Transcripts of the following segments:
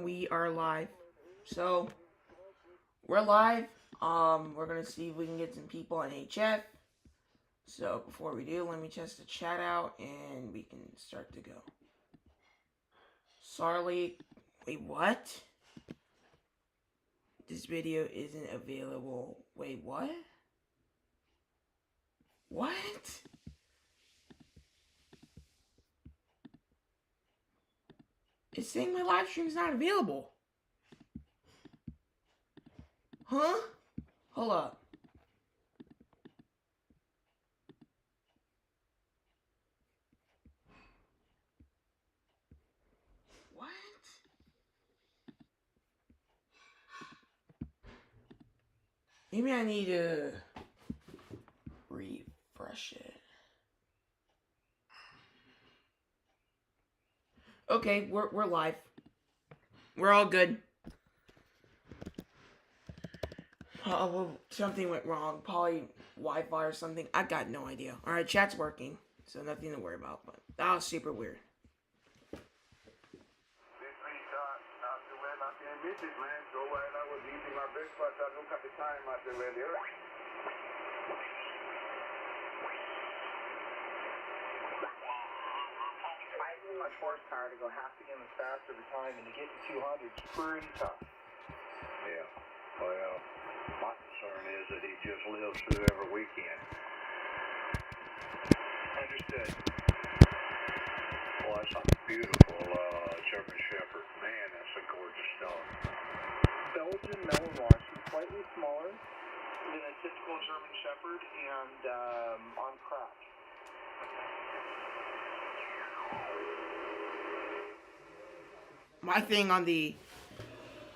We are live. So we're live. We're gonna see if we can get some people on HF. So before we do, let me test the chat out and we can start to go. Sarly, wait, what? This video isn't available. Wait, what? What? It's saying my live stream is not available. Huh? Hold up. What? Maybe I need to refresh it. Okay, we're live. We're all good. Well, something went wrong. Probably Wi-Fi or something. I got no idea. Alright, chat's working. So nothing to worry about. But that was super weird. Much horsepower to go half again as fast every time, and to get to 200 is pretty tough. Yeah. Well, my concern is that he just lives through every weekend. Understood. Well, that's a beautiful German Shepherd. Man, that's a gorgeous dog. Belgian Malinois, she's slightly smaller than a typical German Shepherd, and on crack. My thing on the...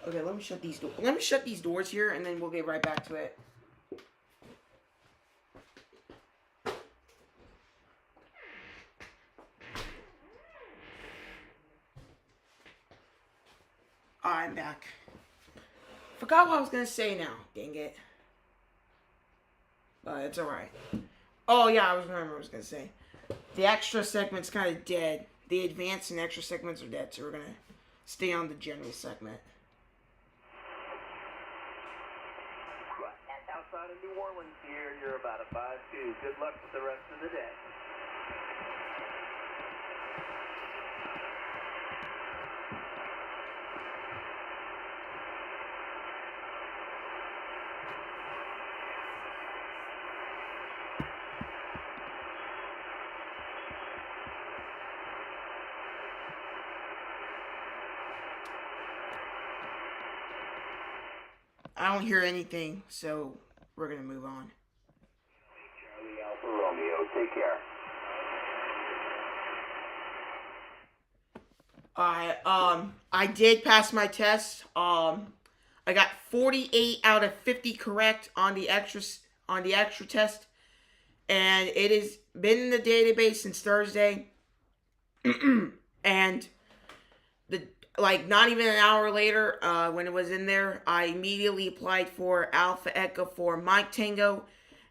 Okay, let me shut these doors. Let me shut these doors here, and then we'll get right back to it. I'm back. Forgot what I was gonna say now. Dang it. But it's alright. Oh yeah, I was remember what I was gonna say. The extra segment's kind of dead. The advanced and extra segments are dead, so we're gonna stay on the general segment. Outside of New Orleans here, you're about a 5-2. Good luck with the rest of the day. I don't hear anything, so we're gonna move on. Charlie Alpha Romeo, take care. I did pass my test. I got 48 out of 50 correct on the extra test, and it has been in the database since Thursday. And not even an hour later, when it was in there, I immediately applied for Alpha Echo for Mike Tango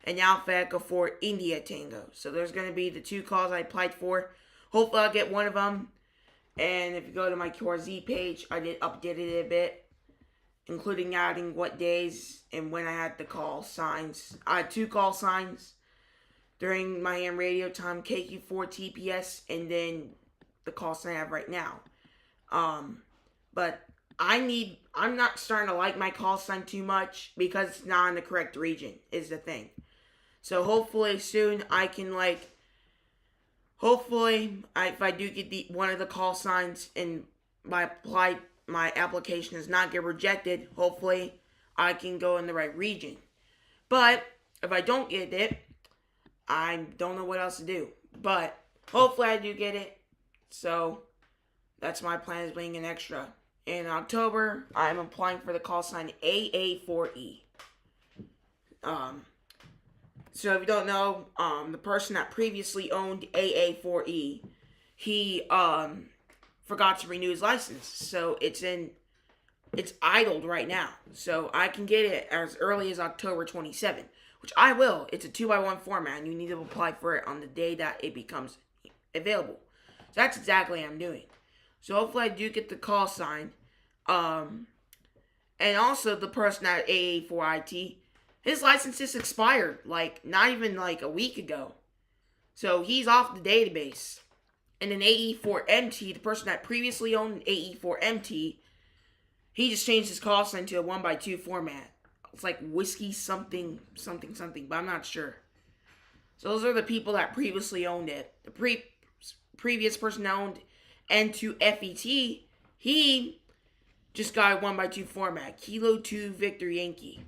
and Alpha Echo for India Tango. So there's going to be the two calls I applied for. Hopefully I'll get one of them. And if you go to my QRZ page, I did update it a bit, including adding what days and when I had the call signs. I had two call signs during my AM radio time, KQ4 TPS, and then the call sign I have right now. But I'm not starting to like my call sign too much because it's not in the correct region, is the thing. So hopefully soon I can if I do get one of the call signs and my application does not get rejected, hopefully I can go in the right region. But if I don't get it, I don't know what else to do. But hopefully I do get it. So that's my plan, is being an extra. In October, I'm applying for the call sign AA4E. So if you don't know, the person that previously owned AA4E, he forgot to renew his license. So it's idled right now. So I can get it as early as October 27th, which I will. It's a 2x1 format, and you need to apply for it on the day that it becomes available. So that's exactly what I'm doing. So hopefully I do get the call sign. And also the person at AA4IT, his license just expired, like not even like a week ago. So he's off the database. And then AE4MT, the person that previously owned AE4MT, he just changed his call sign to a 1x2 format. It's like whiskey something, something, something, but I'm not sure. So those are the people that previously owned it. The previous person that owned N2FET, he just got a 1x2 format. Kilo 2 Victor Yankee.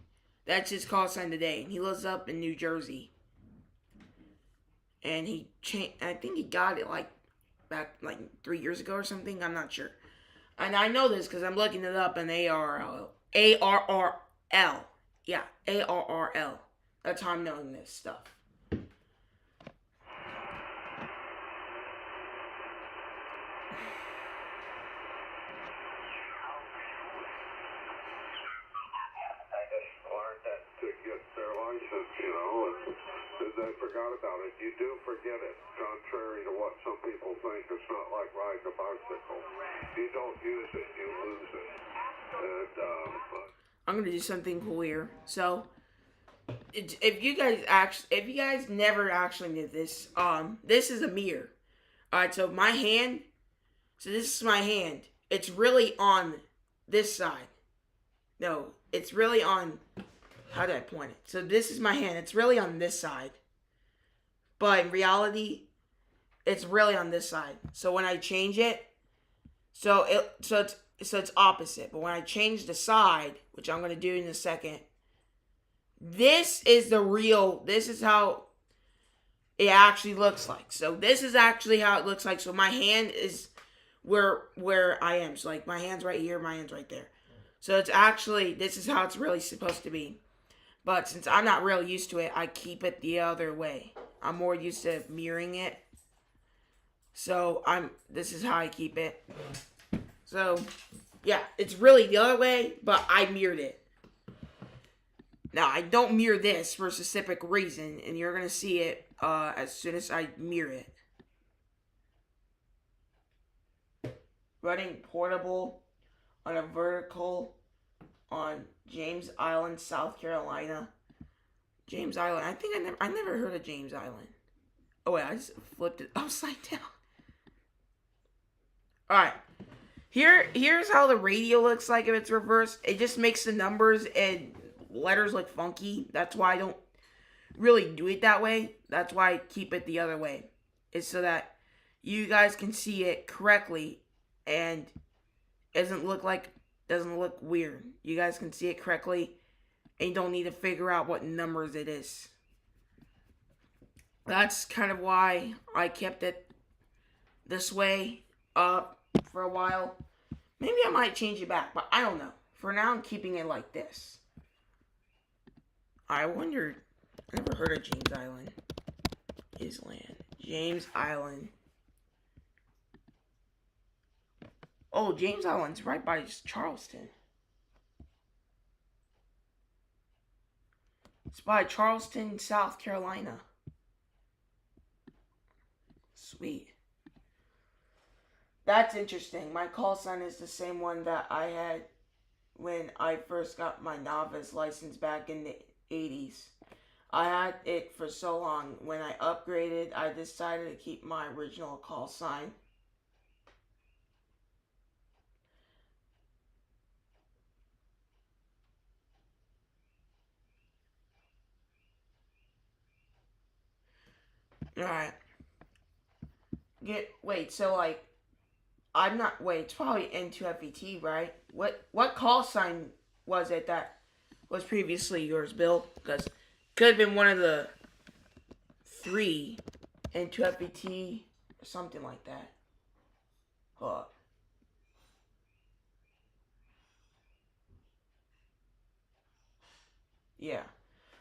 That's his call sign today. And he lives up in New Jersey. And he changed, I think he got it like back like 3 years ago or something. I'm not sure. And I know this because I'm looking it up in ARRL. Yeah, ARRL. That's how I'm knowing this stuff. They forgot about it. You do forget it, contrary to what some people think. It's not like riding a bicycle. You don't use it, you lose it. And, I'm gonna do something cool here. So, if you guys never actually did this, this is a mirror. Alright, so my hand, so this is my hand. It's really on this side. No, it's really on, how did I point it? So this is my hand. It's really on this side. But in reality, it's really on this side. So when I change it, so it's opposite. But when I change the side, which I'm going to do in a second, this is how it actually looks like. So this is actually how it looks like. So my hand is where I am. So like my hand's right here, my hand's right there. So it's actually, this is how it's really supposed to be. But since I'm not really used to it, I keep it the other way. I'm more used to mirroring it. So this is how I keep it. So, yeah, it's really the other way, but I mirrored it. Now, I don't mirror this for a specific reason, and you're going to see it as soon as I mirror it. Running portable on a vertical on James Island, South Carolina. James Island. I think I never heard of James Island. Oh wait, I just flipped it upside down. Alright. Here's how the radio looks like if it's reversed. It just makes the numbers and letters look funky. That's why I don't really do it that way. That's why I keep it the other way. It's so that you guys can see it correctly and doesn't look weird. You guys can see it correctly and you don't need to figure out what numbers it is. That's kind of why I kept it this way for a while. Maybe I might change it back, but I don't know. For now, I'm keeping it like this. I wonder, I never heard of James Island. Island. James Island. Oh, James Island's right by Charleston. It's by Charleston, South Carolina. Sweet. That's interesting. My call sign is the same one that I had when I first got my novice license back in the 80s. I had it for so long. When I upgraded, I decided to keep my original call sign. Alright. Wait, so like, it's probably N2FET, right? What call sign was it that was previously yours, Bill? Because it could have been one of the 3, N2FET, or something like that. Hold up. Yeah.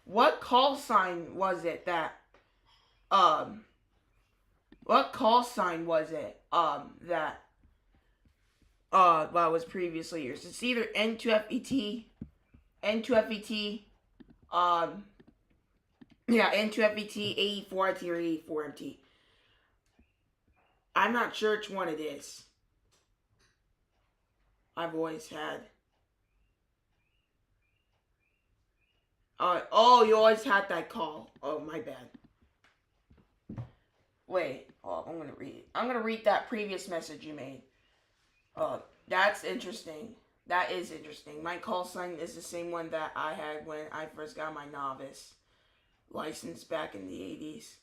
What call sign was it that, was previously yours? It's either N2FET, N2FET, N2FET, AE4IT, or AE4MT. I'm not sure which one it is. I've always had. Oh, you always had that call. Oh, my bad. Wait, I'm gonna read it. I'm gonna read that previous message you made. That's interesting. That is interesting. My call sign is the same one that I had when I first got my novice license back in the 80s.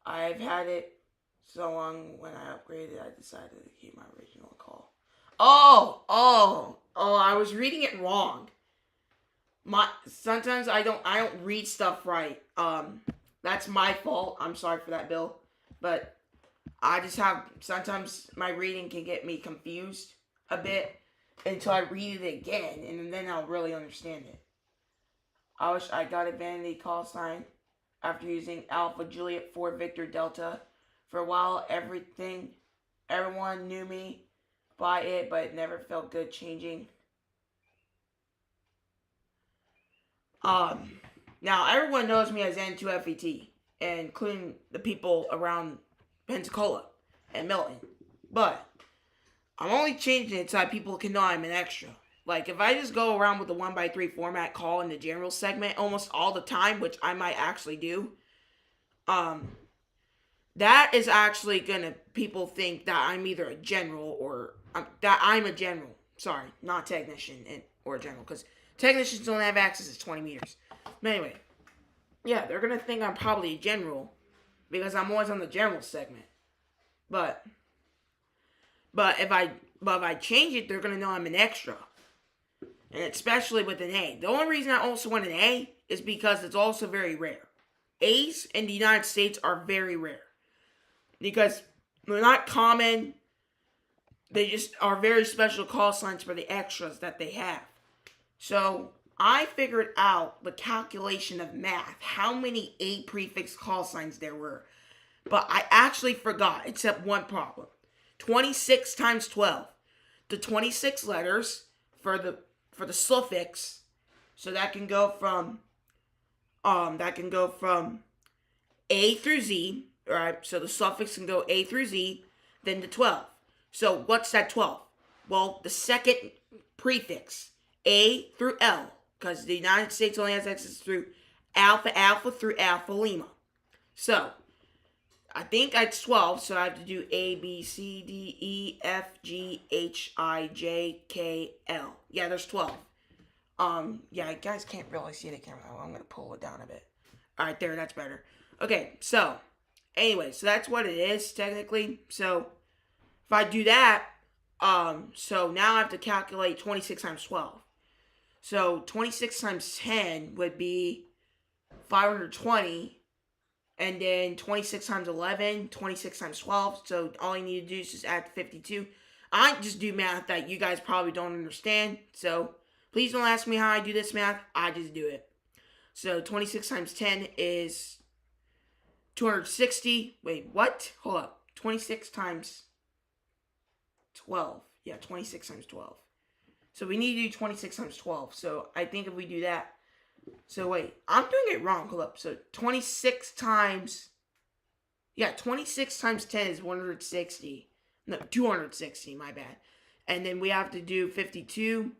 I've had it so long. When I upgraded, I decided to keep my original call. Oh, I was reading it wrong. Sometimes I don't read stuff right. That's my fault. I'm sorry for that, Bill. But I just have, sometimes my reading can get me confused a bit until I read it again, and then I'll really understand it. I wish I got a vanity call sign after using Alpha Juliet 4 Victor Delta. For a while, everyone knew me by it, but it never felt good changing. Now everyone knows me as N2FET, including the people around Pensacola and Milton. But I'm only changing it so that people can know I'm an extra. Like, if I just go around with the 1x3 format call in the general segment almost all the time, which I might actually do, that is actually gonna, people think that I'm either a general or, that I'm a general. Sorry, not technician or a general, because technicians don't have access to 20 meters. But anyway, yeah, they're gonna think I'm probably a general because I'm always on the general segment. But if I change it, they're gonna know I'm an extra, and especially with an A. The only reason I also want an A is because it's also very rare. A's in the United States are very rare because they're not common. They just are very special call signs for the extras that they have. So I figured out the calculation of math, how many A prefix call signs there were. But I actually forgot, except one problem. 26 times 12. The 26 letters for the suffix, so that can go from A through Z, right? So the suffix can go A through Z, then to 12. So what's that 12? Well, the second prefix, A through L, because the United States only has access through Alpha through Alpha Lima. So I think it's 12, so I have to do A, B, C, D, E, F, G, H, I, J, K, L. Yeah, there's 12. Yeah, you guys can't really see the camera. I'm going to pull it down a bit. Alright, there, that's better. Okay, so, anyway, so that's what it is, technically. So, if I do that, so now I have to calculate 26 times 12. So, 26 times 10 would be 520. And then 26 times 11, 26 times 12. So all you need to do is just add 52. I just do math that you guys probably don't understand. So please don't ask me how I do this math. I just do it. So 26 times 10 is 260. Wait, what? Hold up. 26 times 12. Yeah, 26 times 12. So we need to do 26 times 12. So I think if we do that. So wait, I'm doing it wrong. Hold up. So 26 times 10 is 160. No, 260, my bad. And then we have to do 52.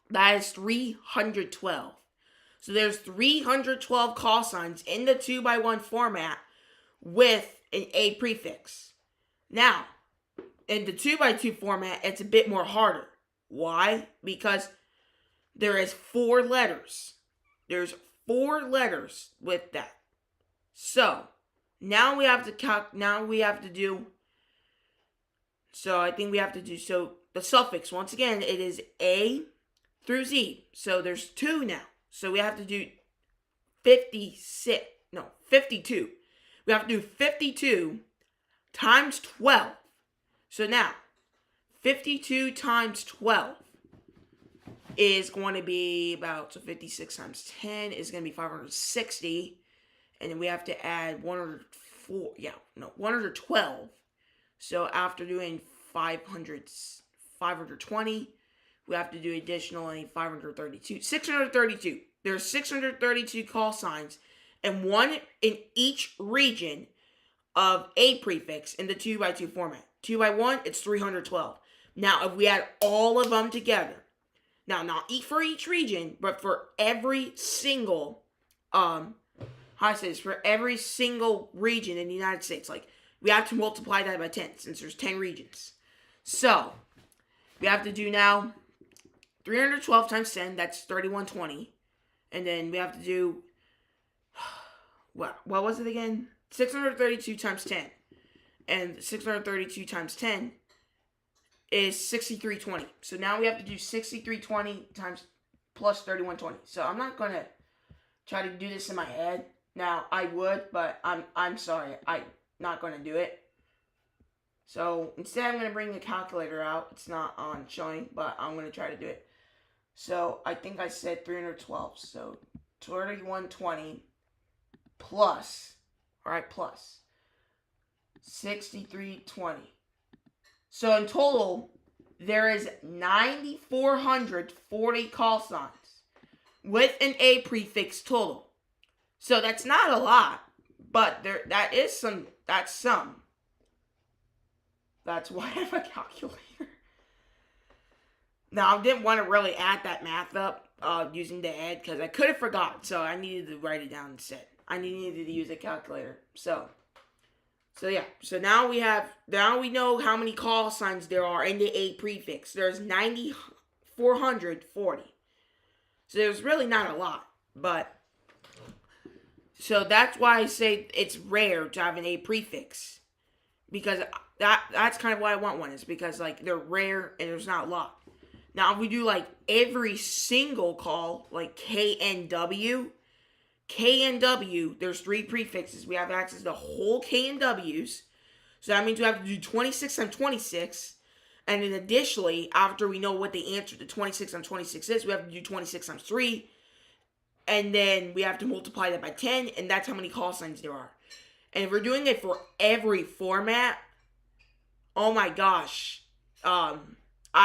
That is 312. So there's 312 call signs in the 2x1 format with an A prefix. Now, in the 2x2 format, it's a bit more harder. Why? Because there is 4 letters. There's 4 letters with that. So, now we have to do, so I think we have to do, so the suffix, once again, it is A through Z. So there's 2 now. So we have to do 52. We have to do 52 times 12. So now, 52 times 12 is going to be about, so 56 times 10 is going to be 560. And then we have to add 112. So after doing 520, we have to do additionally 532. 632. There's 632 call signs, and 1 in each region of A prefix in the 2x2 format. 2x1, it's 312. Now, if we add all of them together, now not for each region, but for every single, how I say this, for every single region in the United States, like, we have to multiply that by 10, since there's 10 regions. So, we have to do now 312 times 10, that's 3120. And then we have to do, what was it again? 632 times 10. And 632 times 10 is 6320. So now we have to do 6320 times plus 3120. So I'm not going to try to do this in my head. Now, I would, but I'm sorry. I'm not going to do it. So instead, I'm going to bring the calculator out. It's not on showing, but I'm going to try to do it. So I think I said 312. So 3120 plus, all right, plus 6320. So in total, there is 9,440 call signs with an A prefix total. So that's not a lot, but that's some. That's why I have a calculator. Now, I didn't want to really add that math up using the head because I could have forgot. So I needed to write it down instead. I needed to use a calculator. So yeah. So now we know how many call signs there are in the A prefix. There's 9,440. So there's really not a lot. But so that's why I say it's rare to have an A prefix. Because that's kind of why I want one. Is because like they're rare and there's not a lot. Now if we do like every single call, like KNW, there's 3 prefixes. We have access to the whole KNWs. So that means we have to do 26 times 26. And then additionally, after we know what the answer to 26 times 26 is, we have to do 26 times 3. And then we have to multiply that by 10. And that's how many call signs there are. And if we're doing it for every format, oh my gosh. I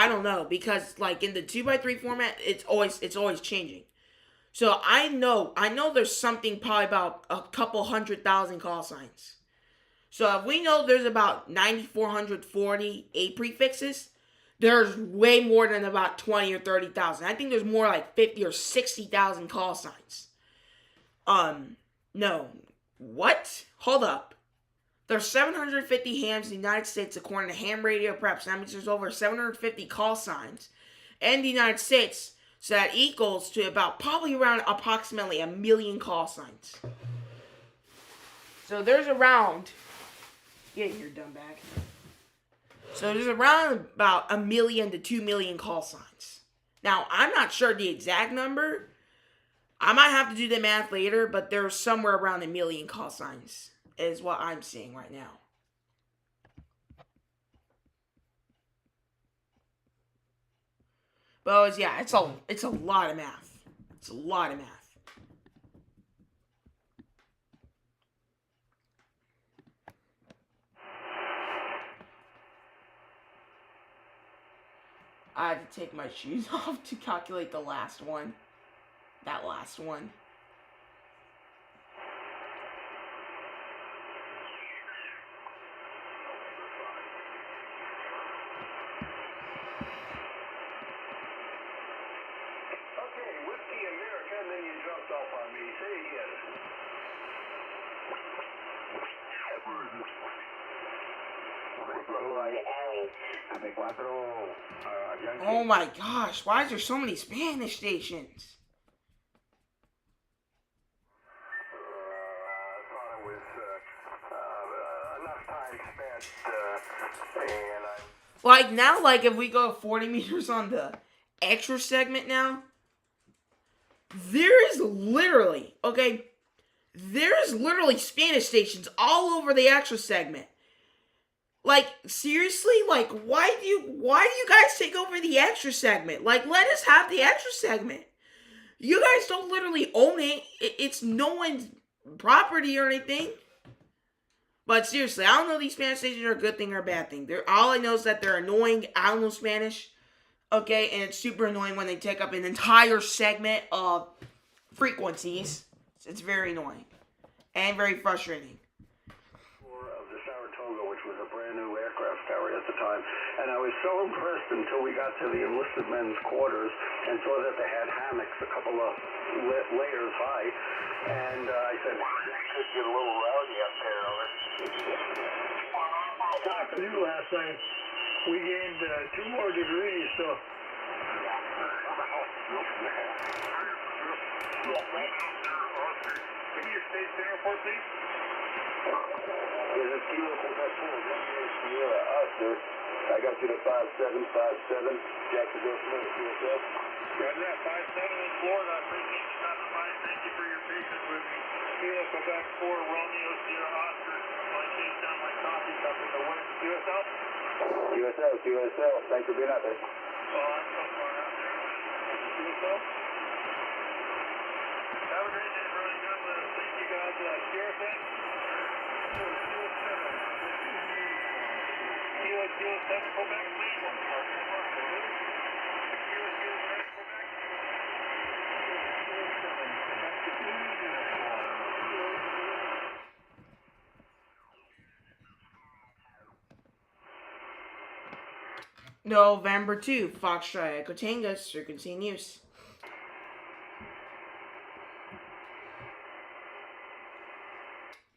don't know. Because like in the 2x3 format, it's always changing. So I know there's something probably about a couple 100,000 call signs. So if we know there's about 9,440 A prefixes, there's way more than about 20 or 30,000. I think there's more like 50 or 60,000 call signs. No. What? Hold up. There's 750 hams in the United States according to Ham Radio Preps. That means there's over 750 call signs in the United States. So that equals to about probably around approximately 1 million call signs. So there's around... Get here, dumbbag. So there's around about 1 million to 2 million call signs. Now, I'm not sure the exact number. I might have to do the math later, but there's somewhere around 1 million call signs is what I'm seeing right now. But yeah, it's a lot of math. It's a lot of math. I had to take my shoes off to calculate the last one. That last one. Okay, Whiskey America, and then you jumped off on me. Say it again. Oh my gosh, why is there so many Spanish stations? I thought it was enough time spent, and Like now, like if we go 40 meters on the extra segment now, there is literally Spanish stations all over the extra segment. Like, seriously? Like, why do you guys take over the extra segment? Like, let us have the extra segment. You guys don't literally own it. It's no one's property or anything. But seriously, I don't know if these Spanish stations are a good thing or a bad thing. All I know is that they're annoying. I don't know Spanish. Okay, and it's super annoying when they take up an entire segment of frequencies. It's very annoying. And very frustrating. of the Saratoga, which was a brand new aircraft carrier at the time. And I was so impressed until we got to the enlisted men's quarters and saw that they had hammocks a couple of layers high. And I said, "It could get a little rowdy up there, over." Talking to you last night, we gained 2 more degrees, so. Can you stay airport, please? This is Kilo Sierra Oscar. I got you to 5757, Jacksonville, Florida, QSL. Roger that, 57 in Florida. I appreciate you stopping by. Thank you for your patience with me. Kilo Quebec 4, Romeo Sierra Oscar. I chased down my coffee cup in the wind. QSL? QSL. Thanks for being out there. Oh, I'm so far out there. QSL? Have a great day, brother. God bless. Thank you, God bless. Sierra thing? Kilo 7 Quebec, please. Kilo 7 Quebec. November 2, Foxtrot Echo Tango, frequency in use.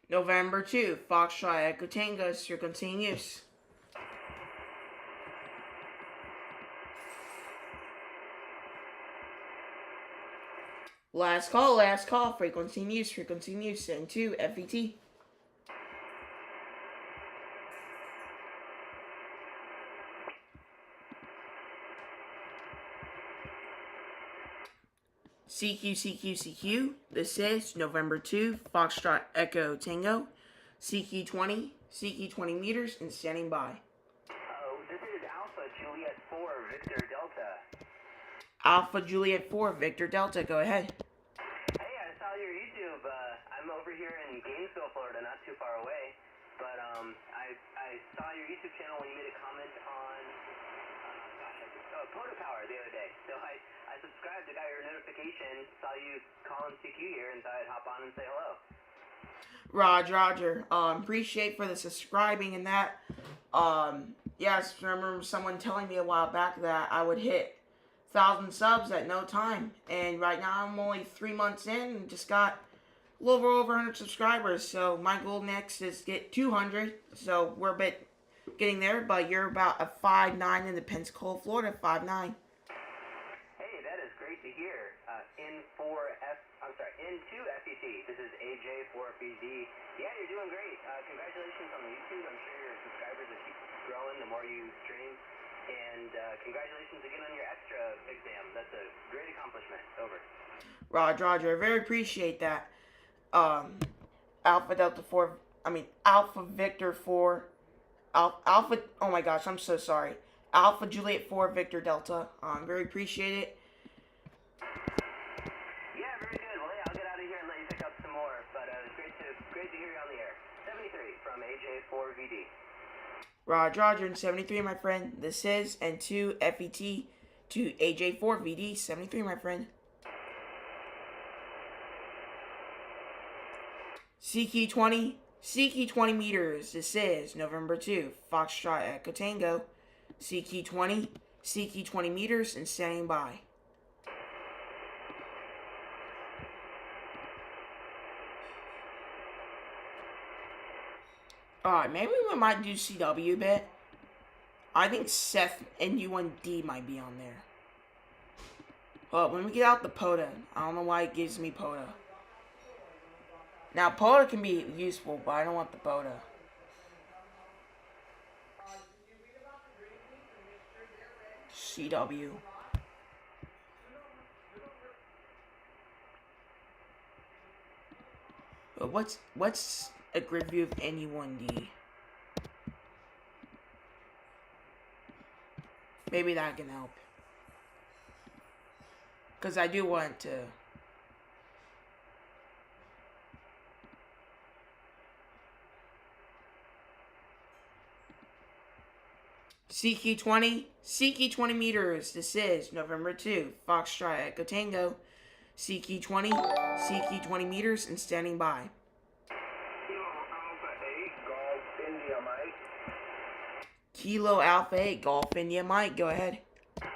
November 2, Foxtrot Echo Tango, frequency in use. Last call, frequency in use, send to FET. CQ, this is November 2, Foxtrot Echo Tango, CQ 20 meters, and standing by. This is Alpha Juliet 4, Victor Delta. Alpha Juliet 4, Victor Delta, go ahead. Hey, I saw your YouTube. I'm over here in Gainesville, Florida, not too far away. But I saw your YouTube channel when you made a comment on Poda Power the other day. So I subscribed, I got your notification, saw you calling CQ here, and thought I'd hop on and say hello. Roger. Appreciate for the subscribing and that. Yes, I remember someone telling me a while back that I would hit 1,000 subs at no time. And right now I'm only 3 months in and just got a little over 100 subscribers. So my goal next is get 200. So we're a bit getting there, but you're about a 5'9" in the Pensacola, Florida, 5'9". Hey, that is great to hear. N2 FET. This is AJ4FED. Yeah, you're doing great. Congratulations on the YouTube. I'm sure your subscribers will keep growing the more you stream. And congratulations again on your extra exam. That's a great accomplishment. Over. Roger. I very appreciate that. Alpha Victor 4. Alpha. Oh my gosh, I'm so sorry. Alpha Juliet 4 Victor Delta. Very appreciate it. Yeah, very good. Well, yeah, I'll get out of here and let you pick up some more. But it was great to hear you on the air. 73 from AJ4VD. Roger, and 73, my friend. This is N2 FET to AJ4VD, 73, my friend. CQ 20 meters. This is November 2, Foxtrot Echo Tango. CQ 20 meters, and standing by. Alright, maybe we might do CW a bit. I think Seth and UND might be on there. But when we get out the Poda, I don't know why it gives me Poda. Now, Poda can be useful, but I don't want the Poda. CW. But what's a grid view of NU1D? Maybe that can help. Because I do want to... CQ 20 meters. This is November 2, Foxtrot Echo Tango. CQ 20 meters, and standing by. Kilo Alpha 8, Golf India Mike. Kilo Alpha 8 Golf India Mike, go ahead. Kilo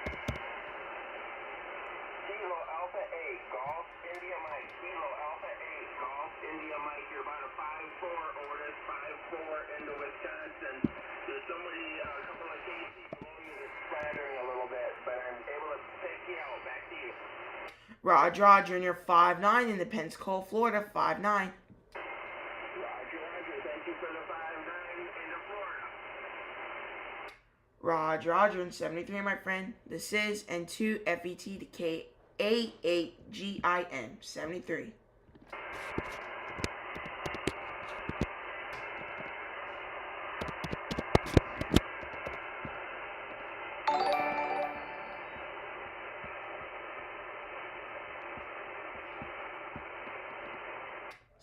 Alpha 8, Golf India Mike. Kilo Alpha 8, Golf India Mike. You're about a 5-4 over this 5-4 into Wisconsin. There's somebody, a couple of KC below you that's splattering a little bit, but I'm able to pick you out. Back to you. Roger, and you're 5'9" in the Pensacola, Florida, 5'9". Roger. Thank you for the 5-9 into Florida. Roger, and 73, my friend. This is N2 FET to KA8GIM, 73.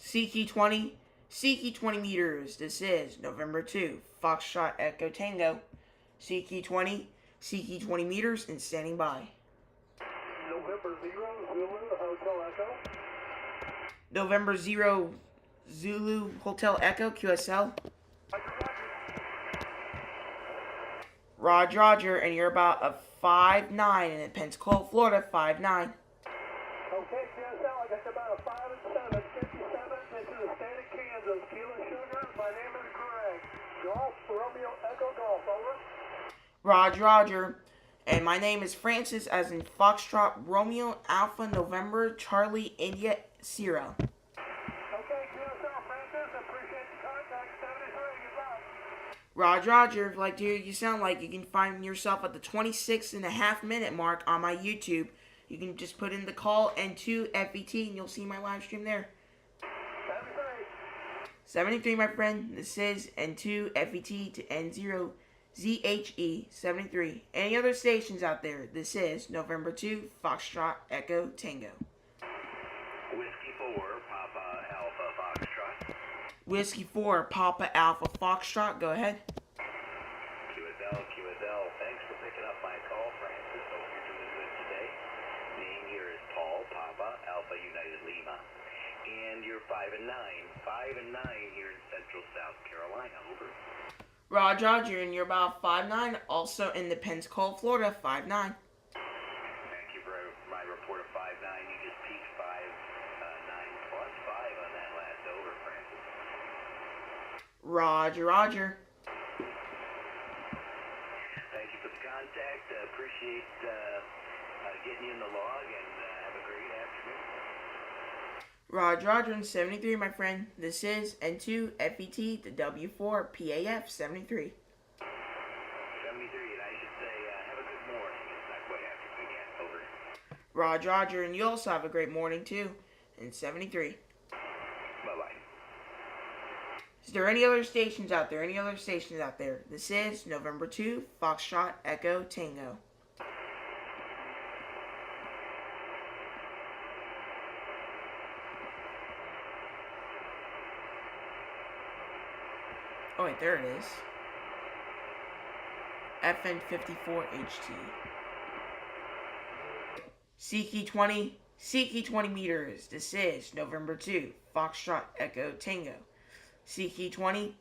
CQ20, CQ20 meters. This is November 2, Foxtrot Echo Tango. CQ20, CQ20 meters and standing by. November 0, Zulu, Hotel Echo. November 0, Zulu Hotel Echo, QSL. Roger, and you're about a 5'9" in Pensacola, Florida, 5'9". Okay, QSL, I got about a 5 and 7, 57 into the state of Kansas. Kilo Sugar, my name is Greg. Golf, Romeo Echo Golf, over. Roger, and my name is Francis, as in Foxtrot Romeo Alpha November Charlie India Sierra. Okay, QSL, Francis, appreciate the contact. 73, goodbye. Roger, like dude, you sound like you can find yourself at the 26.5 minute mark on my YouTube. You can just put in the call N2 FET and you'll see my live stream there. 73, my friend. This is N2 FET to N0 ZHE 73. Any other stations out there? This is November 2 Foxtrot Echo Tango. Whiskey 4, Papa Alpha Foxtrot. Whiskey 4 Papa Alpha Foxtrot. Go ahead. QSL. Thanks for picking up my call, Francis. Hope you're doing good today. Name here is Paul, Papa Alpha United Lima. And you're 5 and 9 here in Central South Carolina. Over. Roger, and you're about 5'9", also in the Pensacola, Florida, 5'9". Thank you for my report of 5'9". You just peaked 5'9 plus 5 on that last over, Francis. Roger. Thank you for the contact. Appreciate getting you in the log, and have a great afternoon. Roger, and 73, my friend. This is N2 FET to W4 PAF 73. 73, and I should say, have a good morning. It's not quite afternoon yet. Over. Roger, and you also have a great morning too. In 73. Bye-bye. Is there any other stations out there? This is November 2 Foxtrot Echo Tango. Oh wait, there it is. FN54HT. CQ20 meters. This is November 2 Foxtrot Echo Tango. CQ20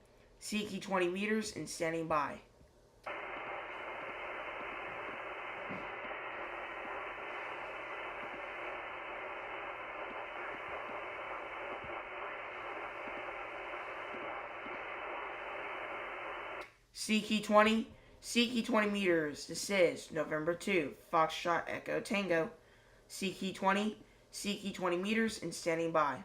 meters and standing by. CQ20 meters. This is November 2 Foxtrot Echo Tango. CQ20 meters and standing by.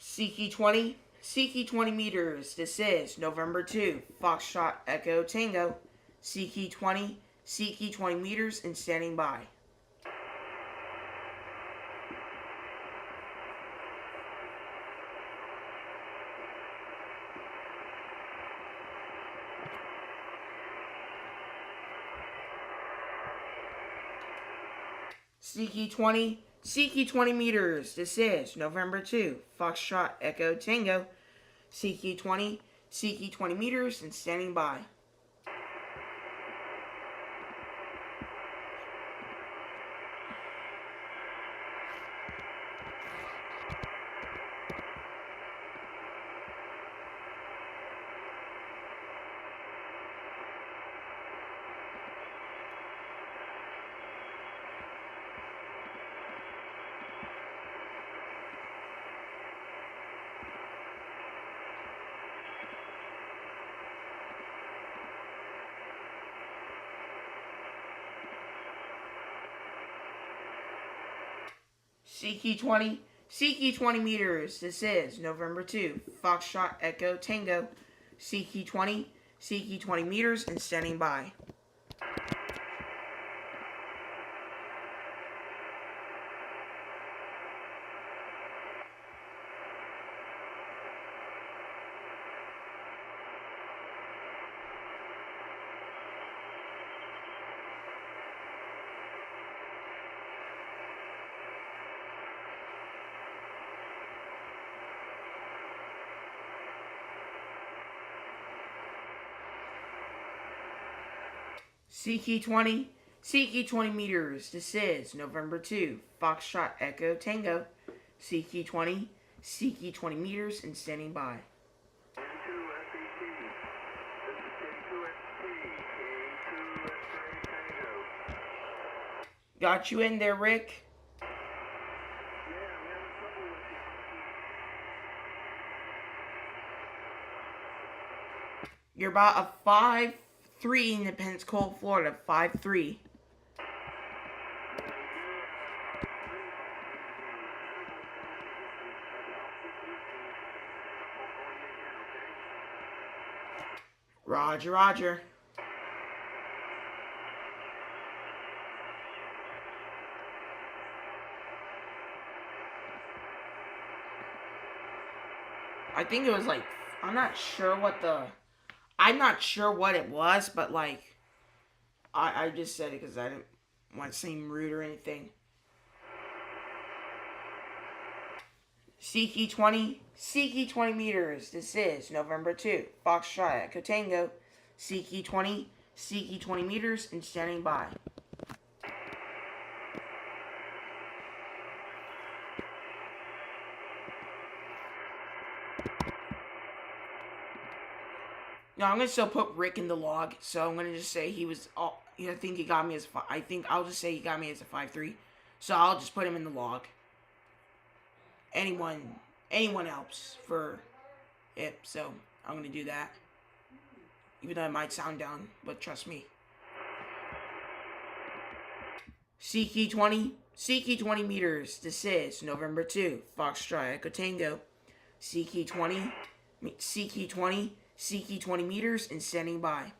CQ20 meters. This is November 2 Foxtrot Echo Tango. CQ20 meters and standing by. CQ20 meters. This is November 2 Foxtrot Echo Tango. CQ20, CQ20 meters and standing by. CQ20, CQ20 meters. This is November 2, Foxtrot Echo Tango. CQ20, CQ20 meters and standing by. CQ20, CQ20 meters. This is November 2, Foxtrot Echo Tango. CQ20, CQ20 meters and standing by. K2 SET. This is K2ST. K2 X-ray Tango. Got you in there, Rick. Yeah, I'm having trouble with you. You're about a 5-3 in Pensacola, Florida. 5-3. Roger, roger. I think it was like, I'm not sure what it was, but like, I just said it because I didn't want to seem rude or anything. CQ20, CQ20 meters. This is November 2, Foxtrot Echo Tango. CQ20, CQ20 meters and standing by. No, I'm gonna still put Rick in the log, so I'm gonna just say he was all. I think he got me as. I think I'll just say he got me as a 5-3, so I'll just put him in the log. Anyone else for it, so I'm gonna do that. Even though it might sound down, but trust me. CQ20, CQ20 meters. This is November 2, Foxtrot Echo Tango. CQ20, CQ20. CQ20 meters and standing by.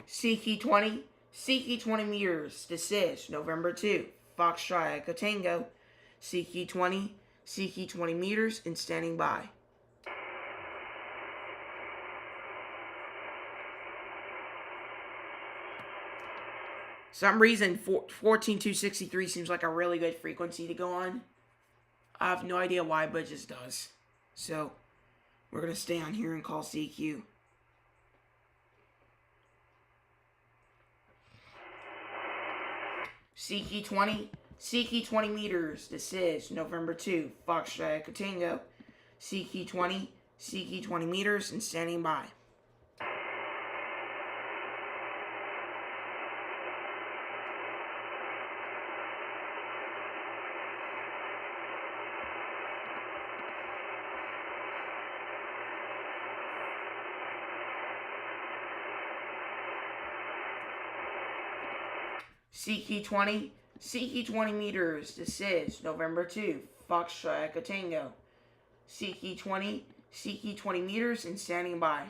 CQ20, CQ20 meters. This is November 2, Foxtrot Echo Tango. CQ20, CQ20 meters and standing by. Some reason 14263 seems like a really good frequency to go on. I have no idea why, but it just does. So we're gonna stay on here and call CQ. CQ20, CQ20 meters. This is November 2, Foxtrot Echo Tango. CQ20, CQ20 meters and standing by. CQ20, CQ20 meters. This is November 2, Foxtrot Echo Tango. CQ20, CQ20 meters and standing by.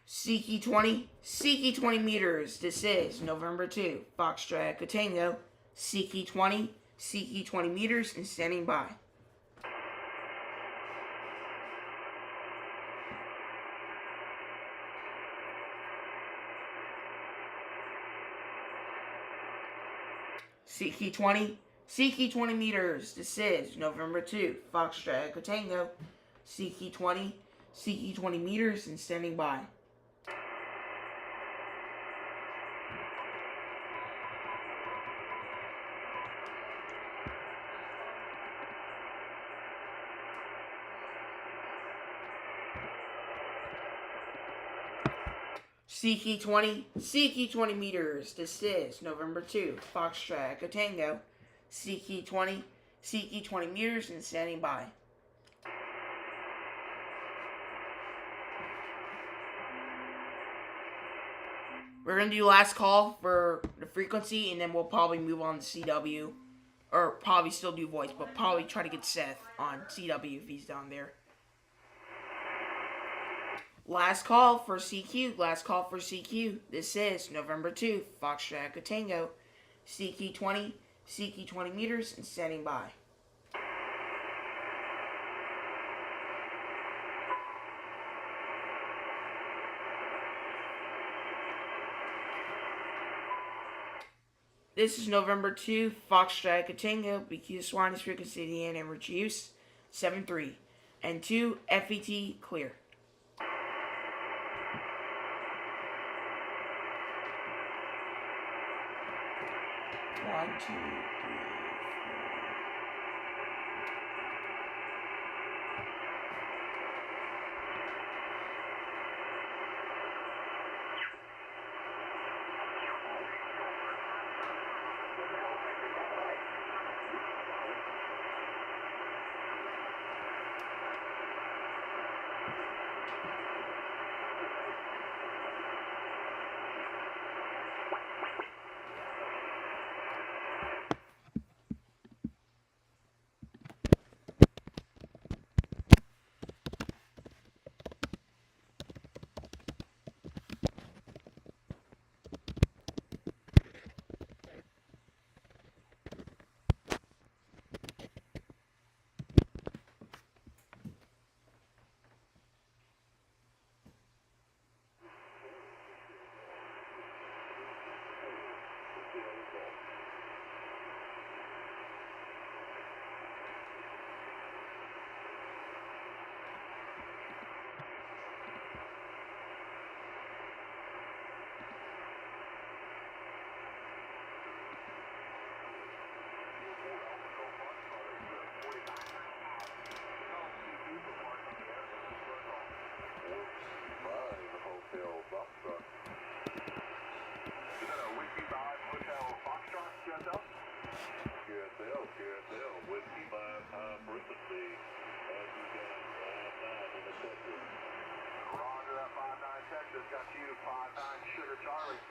Siki 20 meters. This is November 2, Foxtrot Echo Tango, Siki 20 meters and standing by. Siki 20 meters. This is November 2, Foxtrot Echo Tango, Siki 20 meters and standing by. Siki 20 meters. This is November 2, Foxtrot Echo Tango, Siki 20 meters and standing by. We're going to do last call for the frequency, and then we'll probably move on to CW. Or probably still do voice, but probably try to get Seth on CW if he's down there. Last call for CQ. This is November 2, Foxtrot Echo Tango, Siki 20 meters and standing by. This is November 2, Foxtrot Echo Tango, BQ Swanee frequency, Indiana, and use 7-3 and 2 FET clear. 1, 2, 3, 4. QSL, Whiskey 5, frequency, and you got 5-9 in the Texas. Roger that 5-9 Texas, got you 5-9 Sugar Charlie.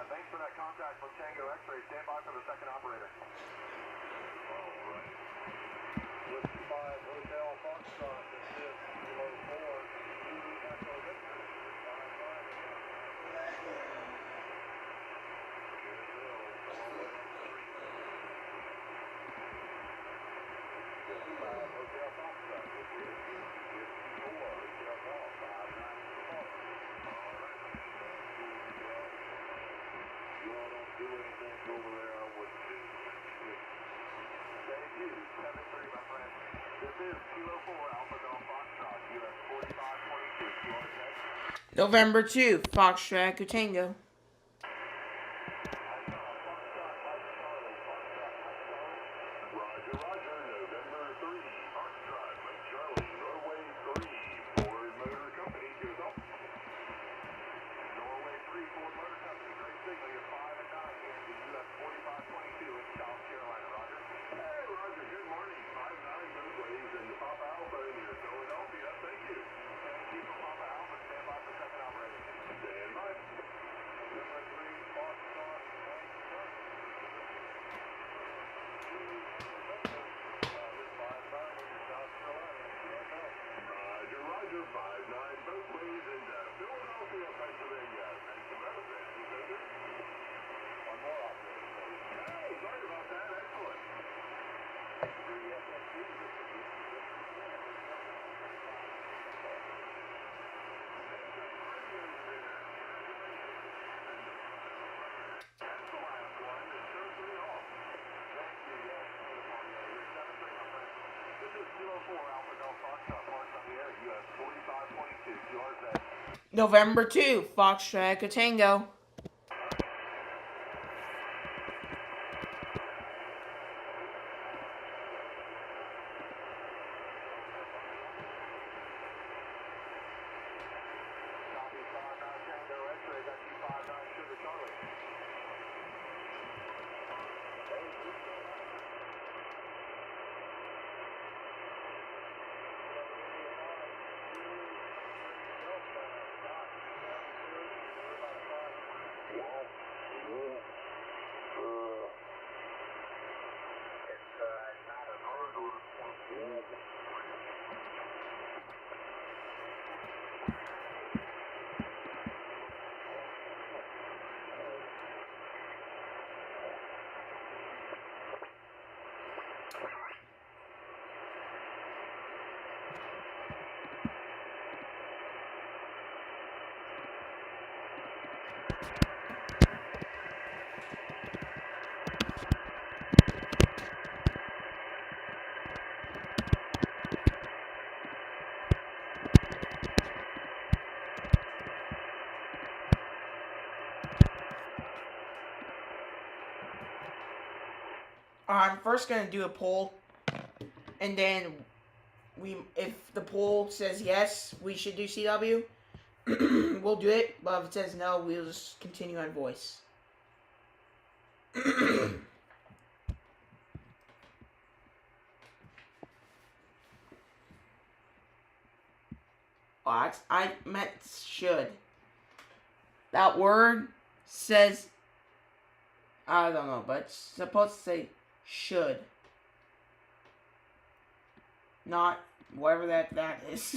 Thanks for that contact from Tango X-Ray. Stand by for the second operator. All right. Whiskey 5, Hotel Foxtrot, this is Kilo 4, Echo Victor, 5-5. Over there, I wouldn't do. Thank you. 7-3, my friend. This is Kilo 4, Alpha Golf Foxtrot, US 4522. You want to check? November 2, Foxtrot Echo Tango. Roger, November 3, Foxtrot, Lake Charlie, Norway 3, Ford Motor Company, goes up. Norway 3, Ford Motor Company. Great signal. You're 5-9 here in the US 4522 in South Carolina. Roger. Hey, Roger, good morning. 5-9 both ways in Papa Alpha near Philadelphia. Thank you. Thank you for Papa Alpha. Stand by for second operator. Stand by. Alpha Golf Foxtrot, Mark on the air, US 4522, QRZ. November 2, Foxtrot Echo Tango. Copy 59 Tango X-ray, got you 59 Sugar Charlie. I'm first gonna do a poll, and then if the poll says yes, we should do CW, we'll do it. But if it says no, we'll just continue on voice. Oh, I meant should. That word says, I don't know, but it's supposed to say should. Not whatever that is.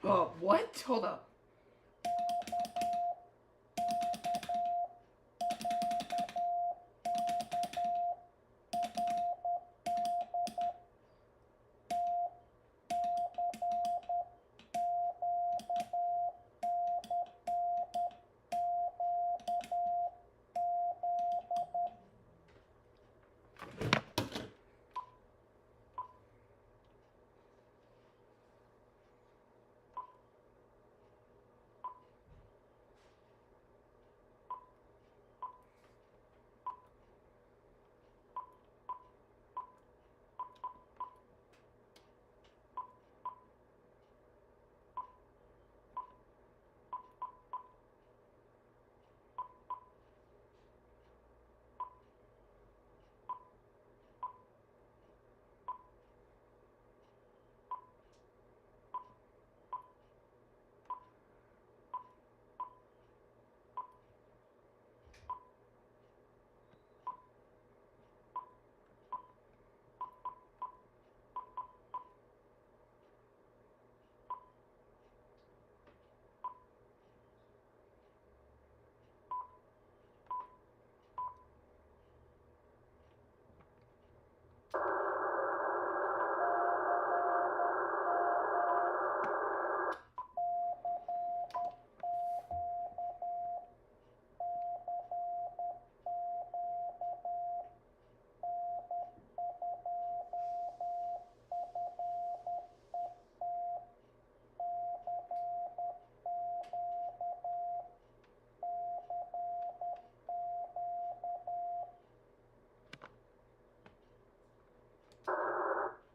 Oh, what? Hold up.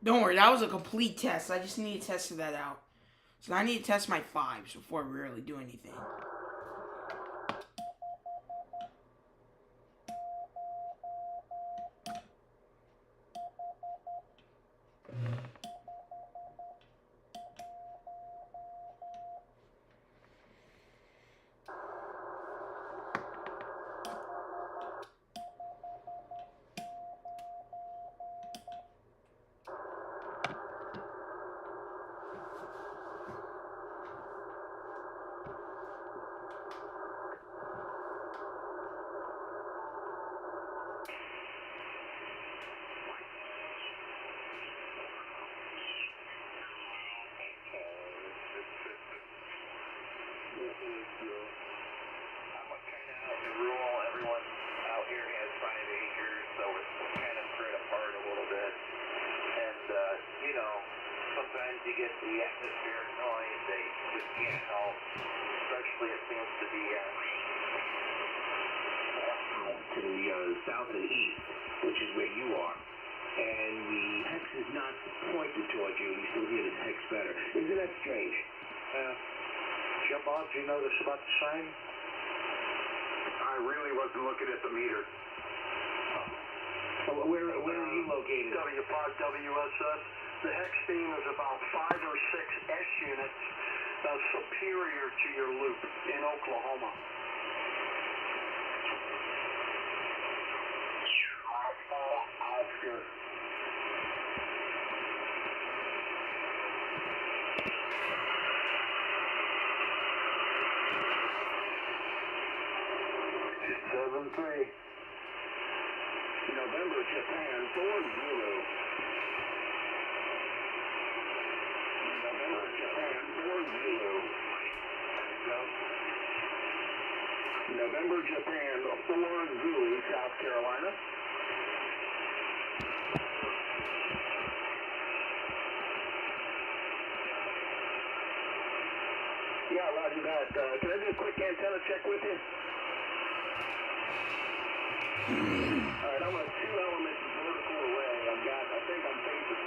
Don't worry, that was a complete test. I just need to test that out. So I need to test my 5s before we really do anything. sometimes you get the atmospheric noise. They just can't help, especially it seems to be to the south and east, which is where you are. And the hex is not pointed towards you. You still hear the hex better. Isn't that strange? Jim Bob, do you notice about the same? I really wasn't looking at the meter. Where are you located? W5WSS. The hex beam is about 5 or 6 S units superior to your loop in Oklahoma. Oscar. November, Japan, 4-0. November, Japan, 4-0. November, Japan, 4 Zulu, South Carolina. Yeah, roger that. Can I do a quick antenna check with you? Alright, I'm a 2-element vertical array. I think I'm facing.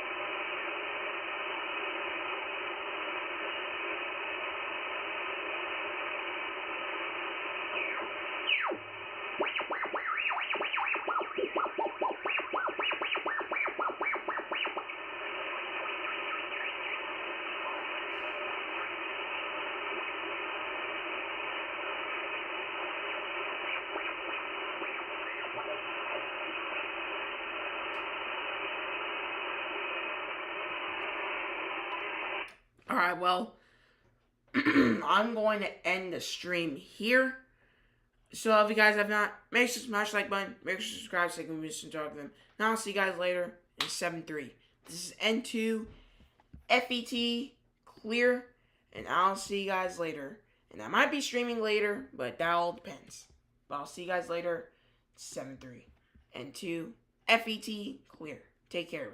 Alright, well, I'm going to end the stream here. So if you guys have not, make sure to smash the like button, make sure to subscribe so you can miss and talk to them. And I'll see you guys later in 7-3. This is N2 FET clear, and I'll see you guys later. And I might be streaming later, but that all depends. But I'll see you guys later, 7-3. N2 FET clear. Take care, everyone.